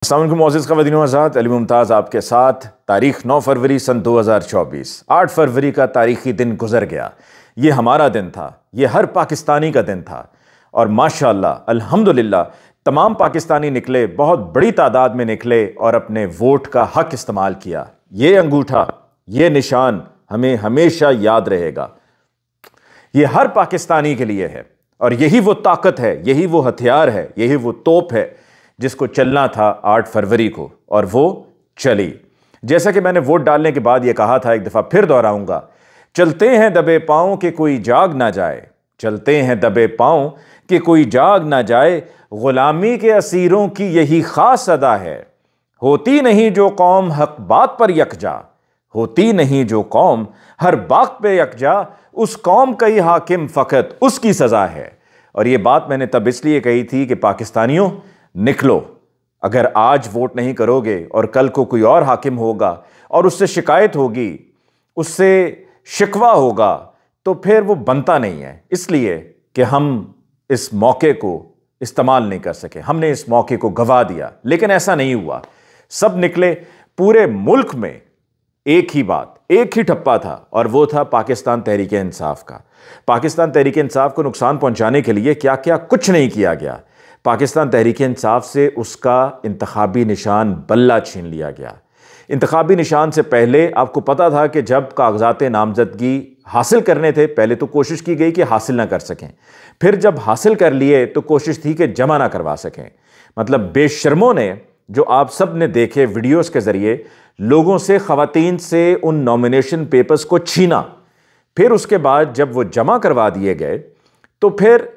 अस्सलाम वालेकुम मोअज़्ज़िज़ ख़वातीन व हज़रात, अली मुमताज़ आपके साथ। तारीख़ 9 फरवरी सन 2024, 8 फरवरी का तारीख़ी दिन गुजर गया। ये हमारा दिन था, ये हर पाकिस्तानी का दिन था और माशाअल्लाह अल्हम्दुलिल्लाह तमाम पाकिस्तानी निकले, बहुत बड़ी तादाद में निकले और अपने वोट का हक इस्तेमाल किया। ये अंगूठा, ये निशान हमें हमेशा याद रहेगा। ये हर पाकिस्तानी के लिए है और यही वो ताकत है, यही वो हथियार है, यही वो तोप है जिसको चलना था 8 फरवरी को, और वो चली। जैसा कि मैंने वोट डालने के बाद ये कहा था, एक दफ़ा फिर दोहराऊंगा, चलते हैं दबे पाँव कि कोई जाग ना जाए, चलते हैं दबे पाँव कि कोई जाग ना जाए, गुलामी के असीरों की यही खास अदा है। होती नहीं जो कौम हक बात पर यकजा, होती नहीं जो कौम हर बात पे यकजा, उस कौम का ही हाकिम फ़कत उसकी सज़ा है। और ये बात मैंने तब इसलिए कही थी कि पाकिस्तानियों निकलो, अगर आज वोट नहीं करोगे और कल को कोई और हाकिम होगा और उससे शिकायत होगी, उससे शिकवा होगा, तो फिर वो बनता नहीं है। इसलिए कि हम इस मौके को इस्तेमाल नहीं कर सके, हमने इस मौके को गंवा दिया। लेकिन ऐसा नहीं हुआ, सब निकले। पूरे मुल्क में एक ही बात, एक ही ठप्पा था और वो था पाकिस्तान तहरीक इंसाफ का। पाकिस्तान तहरीक इंसाफ को नुकसान पहुंचाने के लिए क्या क्या कुछ नहीं किया गया। पाकिस्तान तहरीक इंसाफ से उसका इंतखाबी निशान बल्ला छीन लिया गया। इंतखाबी निशान से पहले आपको पता था कि जब कागजात नामजदगी हासिल करने थे, पहले तो कोशिश की गई कि हासिल ना कर सकें, फिर जब हासिल कर लिए तो कोशिश थी कि जमा ना करवा सकें। मतलब बेशर्मों ने, जो आप सब ने देखे वीडियोस के ज़रिए, लोगों से, ख़वातीन से उन नॉमिनेशन पेपर्स को छीना। फिर उसके बाद जब वो जमा करवा दिए गए तो फिर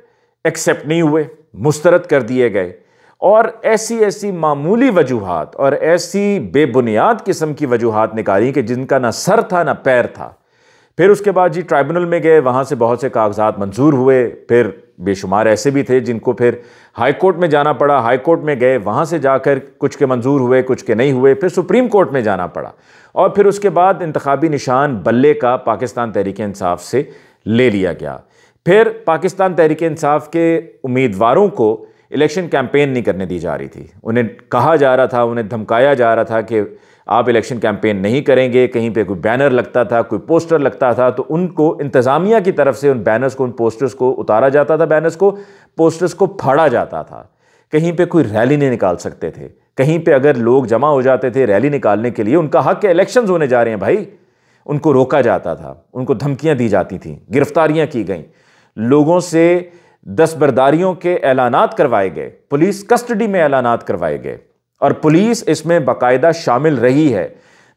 एक्सेप्ट नहीं हुए, मुस्तरद कर दिए गए, और ऐसी ऐसी मामूली वजूहात और ऐसी बेबुनियाद किस्म की वजूहात निकाली कि जिनका ना सर था ना पैर था। फिर उसके बाद जी ट्राइब्यूनल में गए, वहाँ से बहुत से कागजात मंजूर हुए। फिर बेशुमार ऐसे भी थे जिनको फिर हाई कोर्ट में जाना पड़ा, हाई कोर्ट में गए, वहाँ से जाकर कुछ के मंजूर हुए, कुछ के नहीं हुए, फिर सुप्रीम कोर्ट में जाना पड़ा और फिर उसके बाद इंतखाबी निशान बल्ले का पाकिस्तान तहरीक इंसाफ से ले लिया गया। फिर पाकिस्तान तहरीक इंसाफ के उम्मीदवारों को इलेक्शन कैंपेन नहीं करने दी जा रही थी। उन्हें कहा जा रहा था, उन्हें धमकाया जा रहा था कि आप इलेक्शन कैंपेन नहीं करेंगे। कहीं पे कोई बैनर लगता था, कोई पोस्टर लगता था, तो उनको इंतज़ामिया की तरफ से उन बैनर्स को, उन पोस्टर्स को उतारा जाता था, बैनर्स को, पोस्टर्स को फाड़ा जाता था। कहीं पे कोई रैली नहीं निकाल सकते थे। कहीं पे अगर लोग जमा हो जाते थे रैली निकालने के लिए, उनका हक है, इलेक्शंस होने जा रहे हैं भाई, उनको रोका जाता था, उनको धमकियाँ दी जाती थीं, गिरफ्तारियाँ की गईं, लोगों से दस्तबरदारियों के ऐलानात करवाए गए, पुलिस कस्टडी में ऐलानात करवाए गए और पुलिस इसमें बाकायदा शामिल रही है।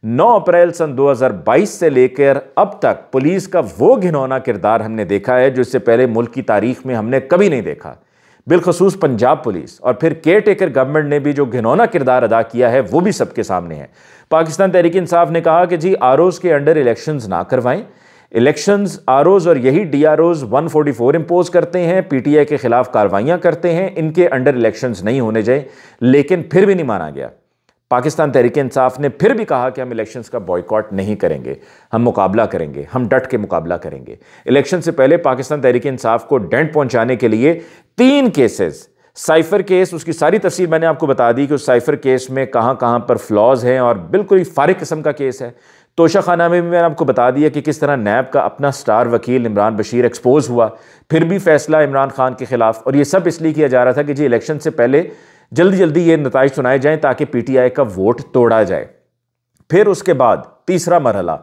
9 अप्रैल सन 2022 से लेकर अब तक पुलिस का वो घिनौना किरदार हमने देखा है जो इससे पहले मुल्क की तारीख में हमने कभी नहीं देखा। बिलखसूस पंजाब पुलिस और फिर केयर टेकर गवर्नमेंट ने भी जो घिनौना किरदार अदा किया है वो भी सबके सामने है। पाकिस्तान तहरीक इंसाफ ने कहा कि जी आरओज़ के अंडर इलेक्शंस ना करवाएं, इलेक्शंस आरओज़ और यही डीआरओज़ 144 इंपोज करते हैं, पीटीआई के खिलाफ कार्रवाइयां करते हैं, इनके अंडर इलेक्शंस नहीं होने जाए। लेकिन फिर भी नहीं माना गया। पाकिस्तान तहरीक इंसाफ ने फिर भी कहा कि हम इलेक्शंस का बॉयकॉट नहीं करेंगे, हम मुकाबला करेंगे, हम डट के मुकाबला करेंगे। इलेक्शन से पहले पाकिस्तान तहरीक इंसाफ को डेंट पहुंचाने के लिए 3 केसेस, साइफर केस, उसकी सारी तफसील मैंने आपको बता दी कि उस साइफर केस में कहां कहां पर फ्लॉज हैं और बिल्कुल ही फारिग किस्म का केस है। तोशा खाना में भी मैंने आपको बता दिया कि किस तरह नैब का अपना स्टार वकील इमरान बशीर एक्सपोज हुआ, फिर भी फैसला इमरान खान के खिलाफ। और ये सब इसलिए किया जा रहा था कि जी इलेक्शन से पहले जल्दी जल्दी ये नताइज सुनाए जाएं ताकि पीटीआई का वोट तोड़ा जाए। फिर उसके बाद तीसरा मरहला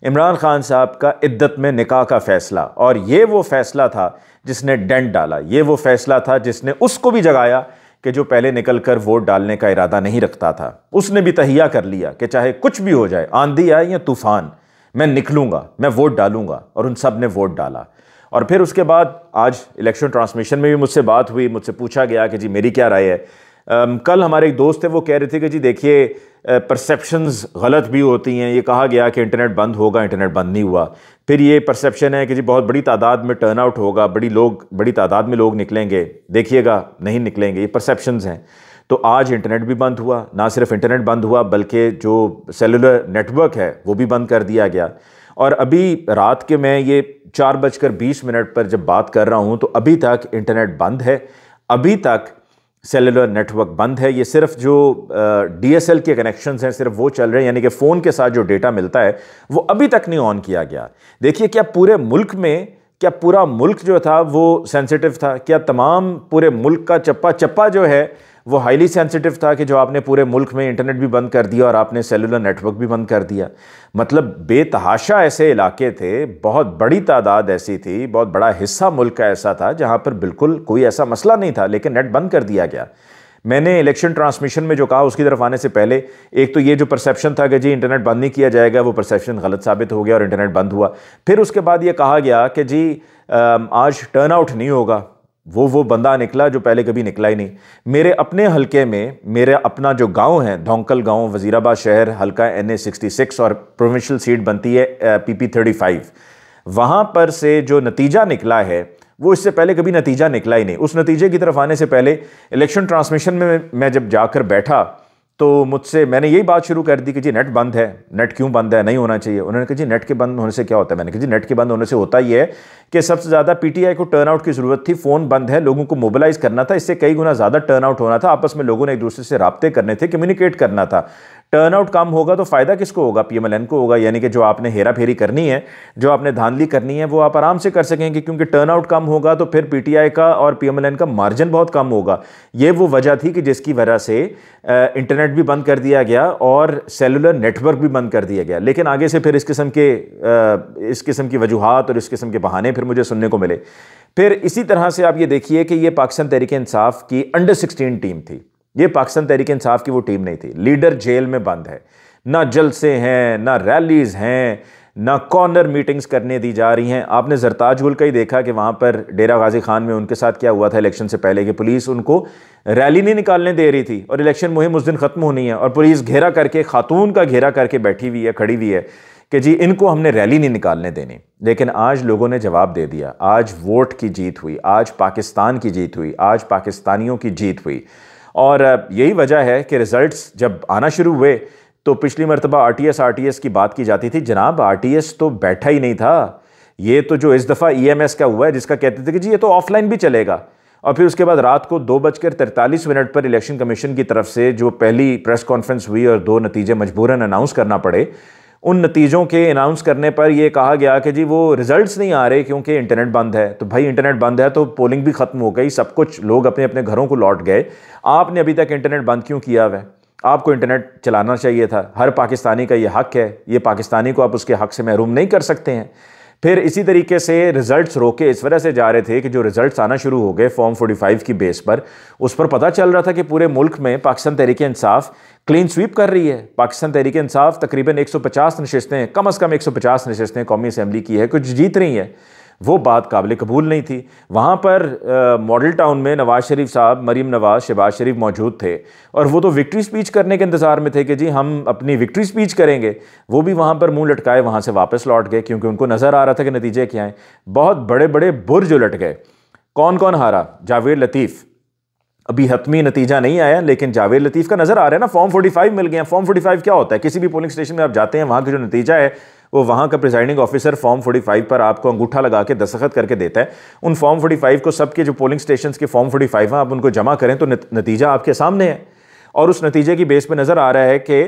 इमरान खान साहब का इद्दत में निकाह का फैसला, और ये वो फैसला था जिसने डेंट डाला, ये वो फैसला था जिसने उसको भी जगाया कि जो पहले निकलकर वोट डालने का इरादा नहीं रखता था, उसने भी तहिया कर लिया कि चाहे कुछ भी हो जाए, आंधी आए या तूफान, मैं निकलूंगा, मैं वोट डालूंगा। और उन सब ने वोट डाला। और फिर उसके बाद आज इलेक्शन ट्रांसमिशन में भी मुझसे बात हुई, मुझसे पूछा गया कि जी मेरी क्या राय है। कल हमारे एक दोस्त थे, वो कह रहे थे कि जी देखिए परसेप्शंस गलत भी होती हैं। ये कहा गया कि इंटरनेट बंद होगा, इंटरनेट बंद नहीं हुआ। फिर ये परसेप्शन है कि जी बहुत बड़ी तादाद में टर्नआउट होगा, बड़ी तादाद में लोग निकलेंगे, देखिएगा नहीं निकलेंगे। ये परसेप्शंस हैं। तो आज इंटरनेट भी बंद हुआ, ना सिर्फ इंटरनेट बंद हुआ बल्कि जो सेलुलर नेटवर्क है वो भी बंद कर दिया गया। और अभी रात के मैं ये 4:20 पर जब बात कर रहा हूँ तो अभी तक इंटरनेट बंद है। अभी तक सेलुलर नेटवर्क बंद है। ये सिर्फ जो DSL के कनेक्शंस हैं सिर्फ वो चल रहे हैं, यानी कि फ़ोन के साथ जो डेटा मिलता है वो अभी तक नहीं ऑन किया गया। देखिए, क्या पूरे मुल्क में, क्या पूरा मुल्क जो था वो सेंसिटिव था? क्या तमाम पूरे मुल्क का चप्पा चप्पा जो है वो हाईली सेंसिटिव था कि जो आपने पूरे मुल्क में इंटरनेट भी बंद कर दिया और आपने सेलुलर नेटवर्क भी बंद कर दिया? मतलब बेतहाशा ऐसे इलाके थे, बहुत बड़ी तादाद ऐसी थी, बहुत बड़ा हिस्सा मुल्क का ऐसा था जहां पर बिल्कुल कोई ऐसा मसला नहीं था, लेकिन नेट बंद कर दिया गया। मैंने इलेक्शन ट्रांसमिशन में जो कहा उसकी तरफ आने से पहले, एक तो ये जो परसेप्शन था कि जी इंटरनेट बंद नहीं किया जाएगा, वो परसेप्शन गलत साबित हो गया और इंटरनेट बंद हुआ। फिर उसके बाद ये कहा गया कि जी आज टर्न आउट नहीं होगा, वो बंदा निकला जो पहले कभी निकला ही नहीं। मेरे अपने हलके में, मेरा अपना जो गांव है धौंकल गांव, वजीराबाद शहर, हलका NA 66 और प्रोविंशियल सीट बनती है PP 35, वहां पर से जो नतीजा निकला है वो इससे पहले कभी नतीजा निकला ही नहीं। उस नतीजे की तरफ आने से पहले इलेक्शन ट्रांसमिशन में मैं जब जाकर बैठा तो मुझसे मैंने यही बात शुरू कर दी कि जी नेट बंद है, नेट क्यों बंद है, नहीं होना चाहिए। उन्होंने कहा जी नेट के बंद होने से क्या होता है? मैंने कहा जी नेट के बंद होने से होता ही है कि सबसे ज़्यादा PTI को टर्नआउट की ज़रूरत थी, फ़ोन बंद है, लोगों को मोबिलाइज करना था, इससे कई गुना ज़्यादा टर्नआउट होना था, आपस में लोगों ने एक दूसरे से राब्ते करने थे, कम्युनिकेट करना था। टर्नआउट कम होगा तो फ़ायदा किसको होगा? PMLN को होगा, यानी कि जो आपने हेरा फेरी करनी है, जो आपने धांधली करनी है, वो आप आराम से कर सकेंगे, क्योंकि टर्नआउट कम होगा तो फिर PTI का और PMLN का मार्जिन बहुत कम होगा। ये वो वजह थी कि जिसकी वजह से इंटरनेट भी बंद कर दिया गया और सेलुलर नेटवर्क भी बंद कर दिया गया। लेकिन आगे से फिर इस किस्म की वजूहात और इस किस्म के बहाने फिर मुझे सुनने को मिले। फिर इसी तरह से आप ये देखिए कि ये पाकिस्तान तहरीक इंसाफ की अंडर 16 टीम थी, ये पाकिस्तान तहरीक इंसाफ की वो टीम नहीं थी। लीडर जेल में बंद है, ना जलसे हैं, ना रैलीज हैं, ना कॉर्नर मीटिंग्स करने दी जा रही हैं। आपने जरताज गुल का ही देखा कि वहाँ पर डेरा गाजी खान में उनके साथ क्या हुआ था इलेक्शन से पहले, कि पुलिस उनको रैली नहीं निकालने दे रही थी और इलेक्शन मुहिम उस दिन ख़त्म होनी है और पुलिस घेरा करके, खातून का घेरा करके बैठी हुई है, खड़ी हुई है कि जी इनको हमने रैली नहीं निकालने देनी। लेकिन आज लोगों ने जवाब दे दिया, आज वोट की जीत हुई, आज पाकिस्तान की जीत हुई, आज पाकिस्तानियों की जीत हुई। और यही वजह है कि रिज़ल्ट्स जब आना शुरू हुए तो पिछली मरतबा RTS की बात की जाती थी। जनाब RTS तो बैठा ही नहीं था, ये तो जो इस दफ़ा EMS का हुआ है जिसका कहते थे कि जी ये तो ऑफलाइन भी चलेगा, और फिर उसके बाद रात को 2:43 पर इलेक्शन कमीशन की तरफ से जो पहली प्रेस कॉन्फ्रेंस हुई और 2 नतीजे मजबूरन अनाउंस करना पड़े, उन नतीजों के अनाउंस करने पर यह कहा गया कि जी वो रिजल्ट्स नहीं आ रहे क्योंकि इंटरनेट बंद है। तो भाई इंटरनेट बंद है तो पोलिंग भी ख़त्म हो गई, सब कुछ, लोग अपने अपने घरों को लौट गए, आपने अभी तक इंटरनेट बंद क्यों किया हुआ है? आपको इंटरनेट चलाना चाहिए था, हर पाकिस्तानी का ये हक है, ये पाकिस्तानी को आप उसके हक से महरूम नहीं कर सकते हैं। फिर इसी तरीके से रिजल्ट्स रोके इस वजह से जा रहे थे कि जो रिजल्ट्स आना शुरू हो गए फॉर्म 45 की बेस पर, उस पर पता चल रहा था कि पूरे मुल्क में पाकिस्तान तहरीक इंसाफ क्लीन स्वीप कर रही है। पाकिस्तान तहरीक इंसाफ तकरीबन 150 नशिस्तें, कम अज़ कम 150 नशिस्तें कौमी असम्बली की है, कुछ जीत रही है। वो बात काबिल कबूल नहीं थी। वहाँ पर मॉडल टाउन में नवाज़ शरीफ साहब, मरीम नवाज़, शहबाज शरीफ मौजूद थे और वो तो विक्ट्री स्पीच करने के इंतज़ार में थे कि जी हम अपनी विक्ट्री स्पीच करेंगे। वो भी वहाँ पर मुंह लटकाए वहाँ से वापस लौट गए क्योंकि उनको नज़र आ रहा था कि नतीजे क्या हैं। बहुत बड़े बड़े बुर्ज उलट गए। कौन कौन हारा? जावेद लतीफ़। अभी हतमी नतीजा नहीं आया लेकिन जावेद लतीफ़ का नज़र आ रहा है ना, फॉर्म 45 मिल गया। फॉर्म 45 क्या होता है? किसी भी पोलिंग स्टेशन में आप जाते हैं, वहाँ का जो नतीजा है वो वहाँ का प्रिजाइडिंग ऑफिसर फॉर्म 45 पर आपको अंगूठा लगा के दस्तखत करके देता है। उन फॉर्म 45 को सबके जो पोलिंग स्टेशन के फॉर्म 45 हैं आप उनको जमा करें तो नतीजा आपके सामने है और उस नतीजे की बेस पर नज़र आ रहा है कि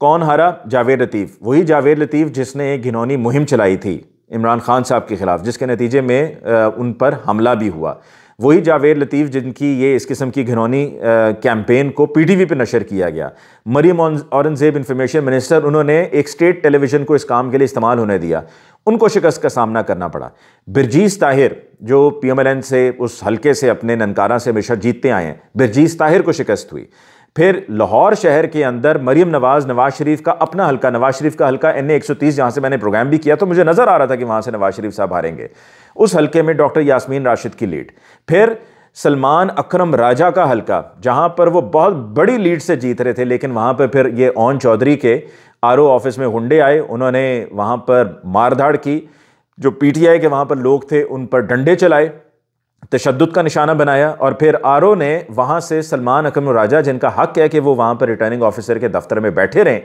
कौन हारा? जावेद लतीफ़। वही जावेद लतीफ़ जिसने एक घिनौनी मुहिम चलाई थी इमरान खान साहब के खिलाफ, जिसके नतीजे में उन पर हमला भी हुआ। वही जावेद लतीफ़ जिनकी ये इस किस्म की घिनौनी कैंपेन को PTV पे नशर किया गया। मरीम औरंगज़ेब इंफॉर्मेशन मिनिस्टर, उन्होंने एक स्टेट टेलीविज़न को इस काम के लिए इस्तेमाल होने दिया, उनको शिकस्त का सामना करना पड़ा। बिरजीस ताहिर जो PMLN से उस हल्के से अपने ननकारा से हमेशा जीतते आए हैं, बिरजीस ताहिर को शिकस्त हुई। फिर लाहौर शहर के अंदर मरीम नवाज़, नवाज शरीफ का अपना हल्का, नवाज शरीफ का हल्का NA 130, जहाँ से मैंने प्रोग्राम भी किया तो मुझे नज़र आ रहा था कि वहाँ से नवाज शरीफ साहब हारेंगे। उस हल्के में डॉक्टर यास्मीन राशिद की लीड। फिर सलमान अकरम राजा का हल्का, जहाँ पर वो बहुत बड़ी लीड से जीत रहे थे, लेकिन वहाँ पर फिर ये ओन चौधरी के RO ऑफिस में गुंडे आए, उन्होंने वहाँ पर मारधाड़ की। जो PTI के वहाँ पर लोग थे उन पर डंडे चलाए, तशद्दुद का निशाना बनाया और फिर RO ने वहाँ से सलमान अकरम राजा, जिनका हक है कि वो वहाँ पर रिटर्निंग ऑफिसर के दफ्तर में बैठे रहें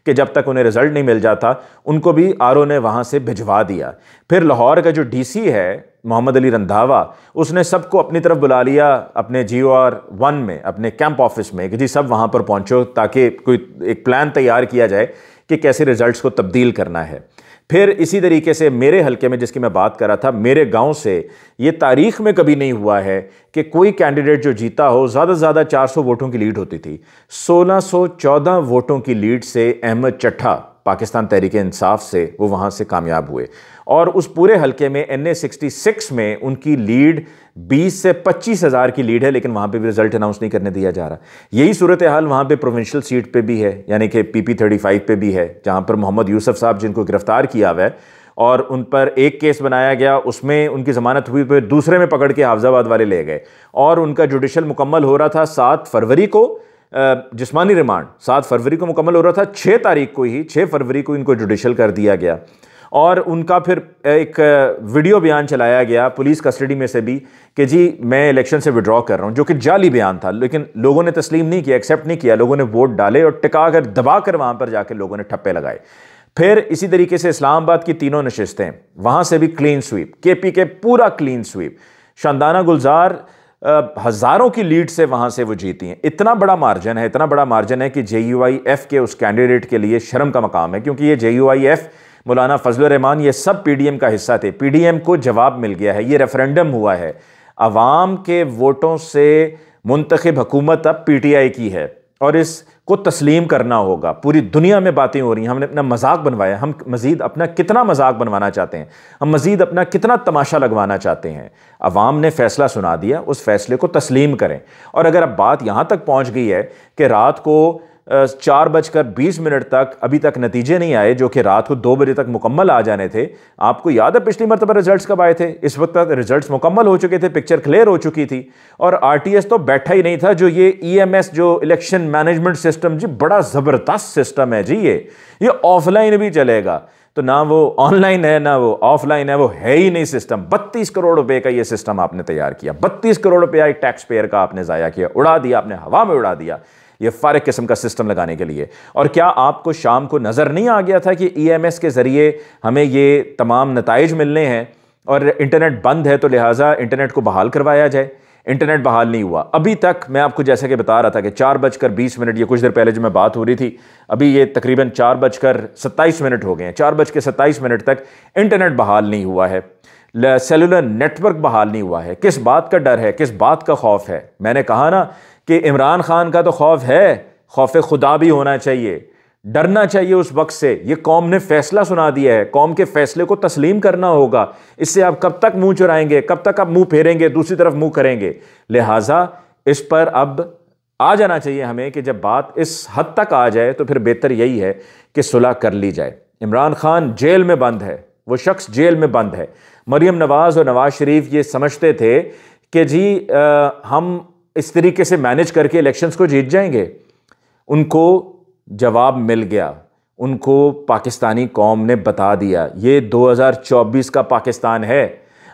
कि जब तक उन्हें रिजल्ट नहीं मिल जाता, उनको भी RO ने वहाँ से भिजवा दिया। फिर लाहौर का जो DC है मोहम्मद अली रंधावा, उसने सबको अपनी तरफ बुला लिया अपने GOR1 में, अपने कैंप ऑफिस में कि जी सब वहाँ पर पहुँचो ताकि कोई एक प्लान तैयार किया जाए कि कैसे रिजल्ट्स को तब्दील करना है। फिर इसी तरीके से मेरे हलके में जिसकी मैं बात कर रहा था, मेरे गांव से ये तारीख में कभी नहीं हुआ है कि कोई कैंडिडेट जो जीता हो, ज़्यादा से ज़्यादा 400 वोटों की लीड होती थी। 1614 वोटों की लीड से अहमद चट्ठा पाकिस्तान तहरीक इंसाफ से वो वहाँ से कामयाब हुए और उस पूरे हलके में NA 66 में उनकी लीड 20 से 25 हज़ार की लीड है, लेकिन वहाँ पे भी रिजल्ट अनाउंस नहीं करने दिया जा रहा। यही सूरत हाल वहाँ पे प्रोविंशियल सीट पे भी है, यानी कि PP35 पे भी है, जहाँ पर मोहम्मद यूसुफ साहब जिनको गिरफ्तार किया हुआ है और उन पर एक केस बनाया गया, उसमें उनकी ज़मानत हुई, फिर दूसरे में पकड़ के हाफिजाबाद वाले ले गए और उनका जुडिशल मुकम्मल हो रहा था 7 फरवरी को। जिस्मानी रिमांड 7 फरवरी को मुकम्मल हो रहा था, 6 तारीख को ही 6 फरवरी को इनको जुडिशल कर दिया गया और उनका फिर एक वीडियो बयान चलाया गया पुलिस कस्टडी में से भी कि जी मैं इलेक्शन से विड्रॉ कर रहा हूं, जो कि जाली बयान था, लेकिन लोगों ने तस्लीम नहीं किया, एक्सेप्ट नहीं किया। लोगों ने वोट डाले और टिका कर दबा कर वहां पर जाकर लोगों ने ठप्पे लगाए। फिर इसी तरीके से इस्लामाबाद की 3 नशिस्तें, वहां से भी क्लीन स्वीप, KP के पूरा क्लीन स्वीप। शानदाना गुलजार हज़ारों की लीड से वहां से वो जीती हैं। इतना बड़ा मार्जिन है, इतना बड़ा मार्जिन है कि JUIF के उस कैंडिडेट के लिए शर्म का मकाम है, क्योंकि ये JUIF, मौलाना फजल रहमान, ये सब PDM का हिस्सा थे। PDM को जवाब मिल गया है, ये रेफरेंडम हुआ है, अवाम के वोटों से मुंतखब हुकूमत अब PTI की है और इसको तस्लीम करना होगा। पूरी दुनिया में बातें हो रही हैं, हमने अपना मजाक बनवाया, हम मज़ीद अपना कितना मजाक बनवाना चाहते हैं, हम मज़ीद अपना कितना तमाशा लगवाना चाहते हैं। अवाम ने फैसला सुना दिया, उस फैसले को तस्लीम करें। और अगर अब बात यहाँ तक पहुँच गई है कि रात को 4:20 तक अभी तक नतीजे नहीं आए, जो कि रात को 2 बजे तक मुकम्मल आ जाने थे। आपको याद है पिछली मरतबा रिजल्ट्स कब आए थे? इस वक्त तक रिजल्ट्स मुकम्मल हो चुके थे, पिक्चर क्लियर हो चुकी थी और RTS तो बैठा ही नहीं था। जो ये EMS जो इलेक्शन मैनेजमेंट सिस्टम जी, बड़ा ज़बरदस्त सिस्टम है जी, ये ऑफलाइन भी चलेगा, तो ना वो ऑनलाइन है ना वो ऑफलाइन है, वो है ही नहीं सिस्टम। 32 करोड़ रुपए का ये सिस्टम आपने तैयार किया, 32 करोड़ रुपया एक टैक्स पेयर का आपने ज़ाया किया, उड़ा दिया आपने, हवा में उड़ा दिया ये फारिग किस्म का सिस्टम लगाने के लिए। और क्या आपको शाम को नज़र नहीं आ गया था कि EMS के ज़रिए हमें ये तमाम नताइज मिलने हैं और इंटरनेट बंद है, तो लिहाजा इंटरनेट को बहाल करवाया जाए। इंटरनेट बहाल नहीं हुआ अभी तक। मैं आपको जैसा कि बता रहा था कि 4:20, ये कुछ देर पहले जो मैं बात हो रही थी, अभी ये तकरीबन 4:27 हो गए हैं। 4:27 तक इंटरनेट बहाल नहीं हुआ है, सेलुलर नेटवर्क बहाल नहीं हुआ है। किस बात का डर है, किस बात का खौफ है? मैंने कहा ना कि इमरान खान का तो खौफ है, खौफ खुदा भी होना चाहिए, डरना चाहिए उस वक्त से। ये कौम ने फैसला सुना दिया है, कौम के फैसले को तस्लीम करना होगा। इससे आप कब तक मुंह चुराएंगे, कब तक आप मुंह फेरेंगे, दूसरी तरफ मुंह करेंगे? लिहाजा इस पर अब आ जाना चाहिए हमें कि जब बात इस हद तक आ जाए तो फिर बेहतर यही है कि सुलह कर ली जाए। इमरान खान जेल में बंद है, वो शख्स जेल में बंद है। मरियम नवाज और नवाज शरीफ ये समझते थे कि जी हम इस तरीके से मैनेज करके इलेक्शंस को जीत जाएंगे। उनको जवाब मिल गया, उनको पाकिस्तानी कौम ने बता दिया ये 2024 का पाकिस्तान है।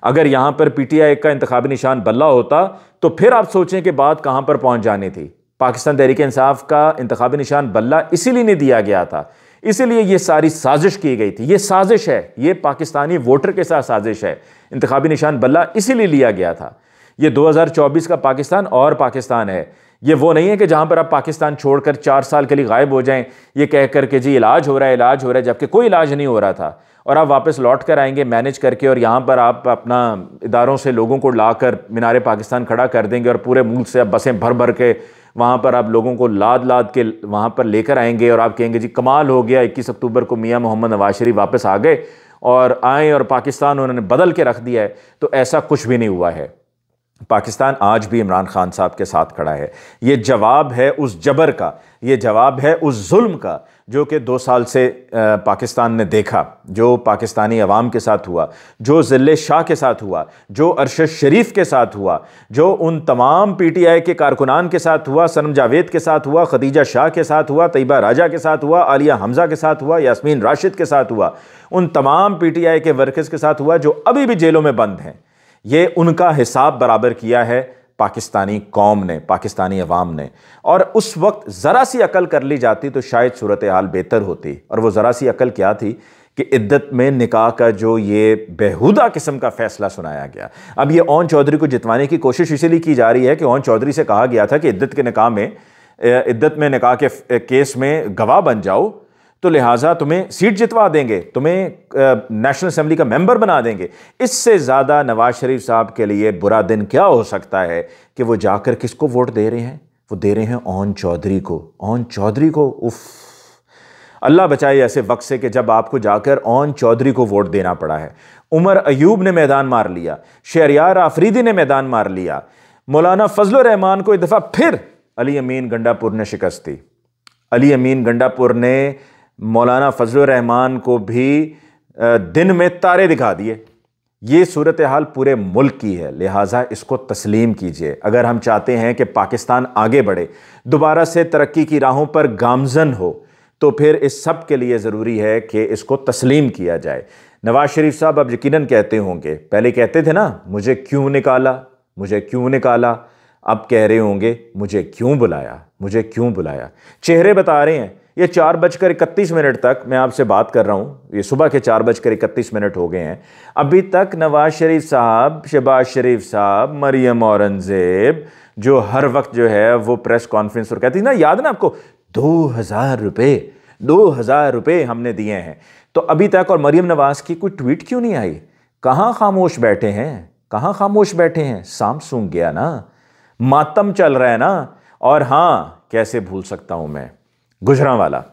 अगर यहाँ पर PTI का इंतखाबी निशान बल्ला होता तो फिर आप सोचें कि बात कहाँ पर पहुँच जानी थी। पाकिस्तान तहरीक इंसाफ का इंतखाबी निशान बल्ला इसीलिए नहीं दिया गया था, इसीलिए ये सारी साजिश की गई थी। ये साजिश है, ये पाकिस्तानी वोटर के साथ साजिश है। इंतखाबी निशान बल्ला इसीलिए लिया गया था। ये 2024 का पाकिस्तान और पाकिस्तान है। ये वो नहीं है कि जहाँ पर आप पाकिस्तान छोड़कर 4 साल के लिए गायब हो जाएं, ये कह कर के जी इलाज हो रहा है, जबकि कोई इलाज नहीं हो रहा था। और आप वापस लौट कर आएंगे मैनेज करके और यहाँ पर आप अपना इदारों से लोगों को लाकर मीनार पाकिस्तान खड़ा कर देंगे और पूरे मुल्क से आप बसें भर भर के वहाँ पर आप लोगों को लाद लाद के वहाँ पर लेकर आएंगे और आप कहेंगे जी कमाल हो गया, 21 अक्टूबर को मियाँ मोहम्मद नवाज शरीफ वापस आ गए और आए और पाकिस्तान उन्होंने बदल के रख दिया है। तो ऐसा कुछ भी नहीं हुआ है। पाकिस्तान आज भी इमरान खान साहब के साथ खड़ा है। ये जवाब है उस जबर का, ये जवाब है उस जुल्म का जो कि 2 साल से पाकिस्तान ने देखा, जो पाकिस्तानी अवाम के साथ हुआ, जो ज़िले शाह के साथ हुआ, जो अरशद शरीफ के साथ हुआ, जो उन तमाम PTI के कारकुनान के साथ हुआ, सनम जावेद के साथ हुआ, खदीजा शाह के साथ हुआ, तैयबा राजा के साथ हुआ, आलिया हमजा के साथ हुआ, यास्मीन राशिद के साथ हुआ, उन तमाम PTI के वर्कर्स के साथ हुआ जो अभी भी जेलों में बंद हैं। ये उनका हिसाब बराबर किया है पाकिस्तानी कौम ने, पाकिस्तानी अवाम ने। और उस वक्त ज़रा सी अकल कर ली जाती तो शायद सूरत हाल बेहतर होती। और वो ज़रा सी अकल क्या थी कि इद्दत में निकाह का जो ये बेहुदा किस्म का फैसला सुनाया गया। अब ये ओन चौधरी को जितवाने की कोशिश इसीलिए की जा रही है कि ओन चौधरी से कहा गया था कि इद्दत में निकाह के केस में गवाह बन जाओ, तो लिहाजा तुम्हें सीट जितवा देंगे, तुम्हें नेशनल असेंबली का मेंबर बना देंगे। इससे ज़्यादा नवाज शरीफ साहब के लिए बुरा दिन क्या हो सकता है कि वो जाकर किसको वोट दे रहे हैं? वो दे रहे हैं ओन चौधरी को। ओन चौधरी को, उफ, अल्लाह बचाए ऐसे वक्त से कि जब आपको जाकर ओन चौधरी को वोट देना पड़ा है। उमर अयूब ने मैदान मार लिया, शहरियार आफरीदी ने मैदान मार लिया, मौलाना फजलुर रहमान को एक दफ़ा फिर अली अमीन गंडापुर ने शिकस्त दी। अली अमीन गंडापुर ने मौलाना फजलुर रहमान को भी दिन में तारे दिखा दिए। ये सूरत हाल पूरे मुल्क की है, लिहाजा इसको तस्लीम कीजिए। अगर हम चाहते हैं कि पाकिस्तान आगे बढ़े, दोबारा से तरक्की की राहों पर गामजन हो, तो फिर इस सब के लिए ज़रूरी है कि इसको तस्लीम किया जाए। नवाज शरीफ साहब अब यकीनन कहते होंगे, पहले कहते थे ना मुझे क्यों निकाला, मुझे क्यों निकाला, अब कह रहे होंगे मुझे क्यों बुलाया, मुझे क्यों बुलाया। चेहरे बता रहे हैं। ये 4:31 तक मैं आपसे बात कर रहा हूँ, ये सुबह के 4:31 हो गए हैं, अभी तक नवाज शरीफ साहब, शहबाज शरीफ साहब, मरियम औरंगजेब जो हर वक्त जो है वो प्रेस कॉन्फ्रेंस और कहती ना, याद ना आपको, 2,000 रुपये हमने दिए हैं, तो अभी तक, और मरियम नवाज की कोई ट्वीट क्यों नहीं आई? कहाँ खामोश बैठे हैं, कहाँ खामोश बैठे हैं? सांप सूंघ गया ना, मातम चल रहा है ना। और हाँ, कैसे भूल सकता हूं मैं गुजरांवाला,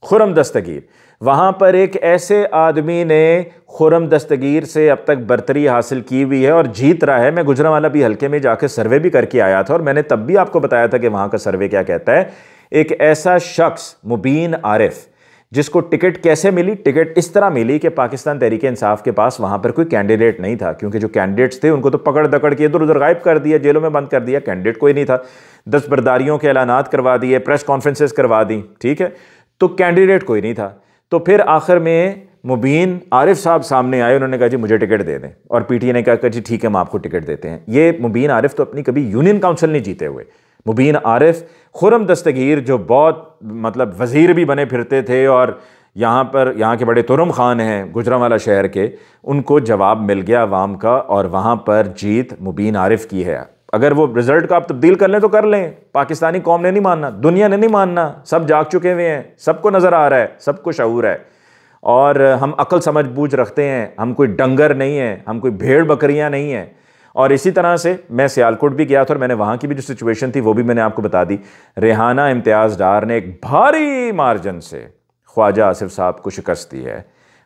खुर्रम दस्तगीर। वहां पर एक ऐसे आदमी ने खुर्रम दस्तगीर से अब तक बरतरी हासिल की हुई है और जीत रहा है। मैं गुजरांवाला भी हल्के में जाकर सर्वे भी करके आया था और मैंने तब भी आपको बताया था कि वहां का सर्वे क्या कहता है। एक ऐसा शख्स मुबीन आरिफ, जिसको टिकट कैसे मिली? टिकट इस तरह मिली कि पाकिस्तान तहरीक इंसाफ के पास वहां पर कोई कैंडिडेट नहीं था, क्योंकि जो कैंडिडेट्स थे उनको तो पकड़ दकड़ के इधर उधर गायब कर दिया, जेलों में बंद कर दिया। कैंडिडेट कोई नहीं था, दस्तबरदारियों के ऐलानात करवा दिए, प्रेस कॉन्फ्रेंसेस करवा दी, ठीक है, तो कैंडिडेट कोई नहीं था। तो फिर आखिर में मुबीन आरिफ साहब सामने आए, उन्होंने कहा जी मुझे टिकट दे दें, और पीटीआई ने कहा जी ठीक है हम आपको टिकट देते हैं। ये मुबीन आरिफ तो अपनी कभी यूनियन काउंसिल नहीं जीते हुए। मुबीन आरिफ, खुर्रम दस्तगीर जो बहुत मतलब वजीर भी बने फिरते थे और यहाँ के बड़े तुरम खान हैं गुजरांवाला शहर के, उनको जवाब मिल गया अवाम का और वहाँ पर जीत मुबीन आरिफ की है। अगर वो रिजल्ट का आप तब्दील कर लें तो कर लें, पाकिस्तानी कौम ने नहीं मानना, दुनिया ने नहीं मानना, सब जाग चुके हुए हैं, सबको नज़र आ रहा है, सबको शऊर है, और हम अक्ल समझ बूझ रखते हैं, हम कोई डंगर नहीं हैं, हम कोई भेड़ बकरियां नहीं हैं। और इसी तरह से मैं सियालकोट भी गया था और मैंने वहाँ की भी जो सिचुएशन थी वो भी मैंने आपको बता दी। रेहाना इम्तियाज़ डार ने एक भारी मार्जिन से ख्वाजा आसिफ साहब को शिकस्त दी है।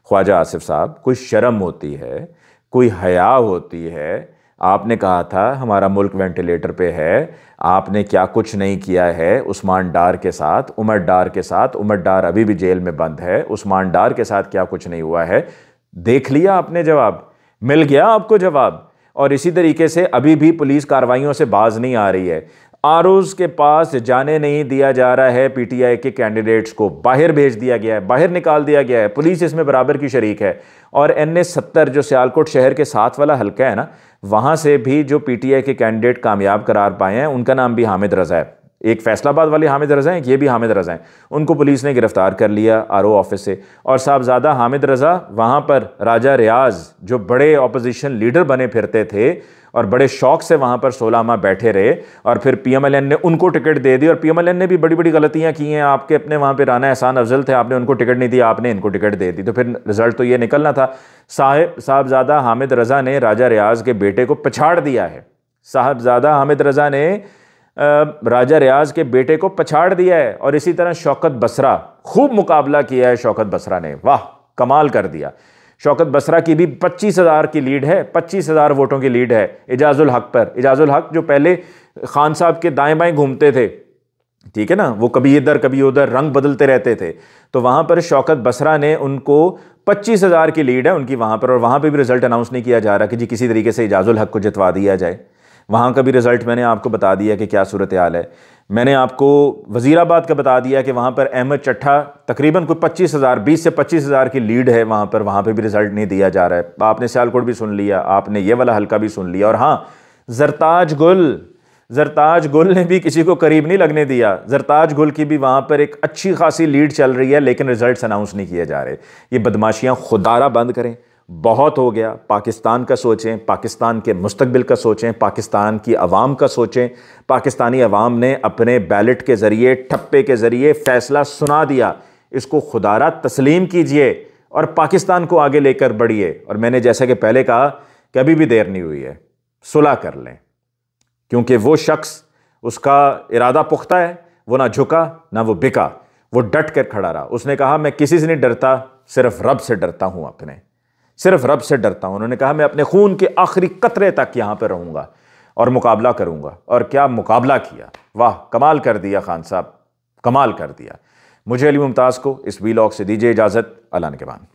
ख्वाजा आसिफ साहब, कोई शर्म होती है, कोई हया होती है? आपने कहा था हमारा मुल्क वेंटिलेटर पे है, आपने क्या कुछ नहीं किया है उस्मान डार के साथ, उमर डार के साथ। उमर डार अभी भी जेल में बंद है, उस्मान डार के साथ क्या कुछ नहीं हुआ है? देख लिया आपने जवाब, मिल गया आपको जवाब। और इसी तरीके से अभी भी पुलिस कार्रवाइयों से बाज नहीं आ रही है। आरोज के पास जाने नहीं दिया जा रहा है, पीटीआई के कैंडिडेट्स को बाहर भेज दिया गया है, बाहर निकाल दिया गया है, पुलिस इसमें बराबर की शरीक है। और NA-70 जो सियालकोट शहर के साथ वाला हल्का है ना, वहाँ से भी जो पीटीआई के कैंडिडेट कामयाब करार पाए हैं, उनका नाम भी हामिद रज़ा है। एक फैसलाबाद वाले हामिद रज़ा हैं, ये भी हामिद रज़ा हैं। उनको पुलिस ने गिरफ्तार कर लिया RO ऑफिस से। और साहबजादा हामिद रज़ा वहाँ पर राजा रियाज जो बड़े अपोजिशन लीडर बने फिरते थे और बड़े शौक से वहाँ पर 16 माह बैठे रहे, और फिर PMLN ने उनको टिकट दे दी। और PMLN ने भी बड़ी बड़ी गलतियाँ की हैं, आपके अपने वहाँ पर राना एहसान अफजल थे, आपने उनको टिकट नहीं दिया, आपने इनको टिकट दे दी, तो फिर रिजल्ट तो ये निकलना था। साहबजादा हामिद रज़ा ने राजा रियाज के बेटे को पछाड़ दिया है। साहबजादा हामिद रज़ा ने राजा रियाज के बेटे को पछाड़ दिया है। और इसी तरह शौकत बसरा, खूब मुकाबला किया है शौकत बसरा ने, वाह कमाल कर दिया। शौकत बसरा की भी 25,000 की लीड है, 25,000 वोटों की लीड है एजाजुल हक पर। एजाजुल हक जो पहले खान साहब के दाएं बाएं घूमते थे, ठीक है ना, वो कभी इधर कभी उधर रंग बदलते रहते थे, तो वहाँ पर शौकत बसरा ने उनको 25,000 की लीड है उनकी वहाँ पर। और वहाँ पर भी रिजल्ट अनाउंस नहीं किया जा रहा कि जी किसी तरीके से एजाजुल हक को जितवा दिया जाए। वहाँ का भी रिज़ल्ट मैंने आपको बता दिया कि क्या सूरत हाल है। मैंने आपको वज़ीराबाद का बता दिया कि वहाँ पर अहमद चट्ठा तकरीबन कोई 25,000, 20 से 25,000 की लीड है वहाँ पर भी रिज़ल्ट नहीं दिया जा रहा है। आपने सियालकोट भी सुन लिया, आपने ये वाला हल्का भी सुन लिया। और हाँ, जरताज गुल ने भी किसी को करीब नहीं लगने दिया। जरताज गुल की भी वहाँ पर एक अच्छी खासी लीड चल रही है, लेकिन रिजल्ट्स अनाउंस नहीं किए जा रहे। ये बदमाशियाँ खुदारा बंद करें, बहुत हो गया। पाकिस्तान का सोचें, पाकिस्तान के मुस्तकबिल का सोचें, पाकिस्तान की आवाम का सोचें। पाकिस्तानी आवाम ने अपने बैलेट के ज़रिए, ठप्पे के ज़रिए फ़ैसला सुना दिया, इसको खुदारा तस्लीम कीजिए और पाकिस्तान को आगे लेकर बढ़िए। और मैंने जैसा कि पहले कहा, कभी भी देर नहीं हुई है, सुलह कर लें, क्योंकि वो शख्स, उसका इरादा पुख्ता है, वो ना झुका ना वो बिका, वो डट कर खड़ा रहा। उसने कहा मैं किसी से नहीं डरता, सिर्फ रब से डरता हूँ, अपने सिर्फ रब से डरता हूँ। उन्होंने कहा मैं अपने खून के आखिरी कतरे तक यहाँ पर रहूँगा और मुकाबला करूँगा। और क्या मुकाबला किया, वाह कमाल कर दिया खान साहब, कमाल कर दिया। मुझे अली मुमताज़ को इस वीलॉग से दीजिए इजाज़त। अल्लाह निगहबान।